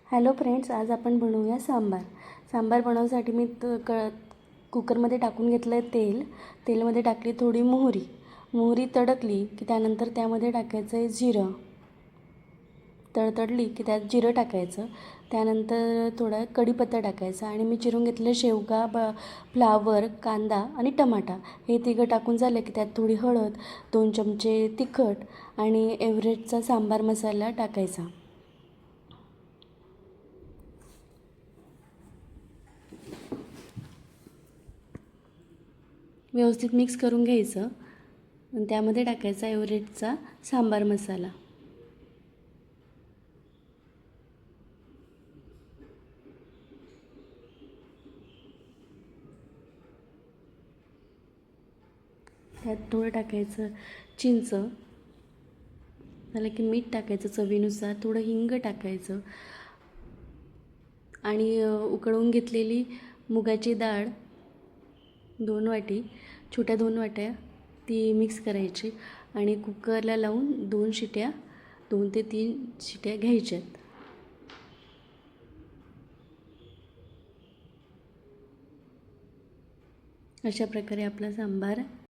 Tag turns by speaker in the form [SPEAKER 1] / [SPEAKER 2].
[SPEAKER 1] Hello friends, आज आपण बनवूया सांबार. सांबार बनवण्यासाठी मी कुकरमध्ये टाकून घेतलं आहे तेलमध्ये टाकली थोडी मोहरी तडकली की त्यानंतर त्यामध्ये टाकायचं आहे जिरं. तडतडली की त्यात जिरं टाकायचं. त्यानंतर थोडा कढीपत्ता टाकायचा आणि मी चिरून घेतलेलं शेवगा, फ्लावर, कांदा आणि टमाटा हे तिघं टाकून झालं की त्यात थोडी हळद, 2 चमचे तिखट आणि एव्हरेस्टचा सांबार मसाला टाकायचा. व्यवस्थित मिक्स करून घ्यायचं आणि त्यामध्ये टाकायचा एव्हरेस्टचा सांबार मसाला. त्यात थोडं टाकायचं चिंच, झालं की मीठ टाकायचं चवीनुसार, थोडं हिंग टाकायचं आणि उकळवून घेतलेली मुगाची डाळ 2 वाटी, छोट्या 2 वाट्या ती मिक्स करायची आणि कुकरला लावून 2 ते 3 शिट्या घ्यायच्यात. अशा प्रकारे आपला सांबार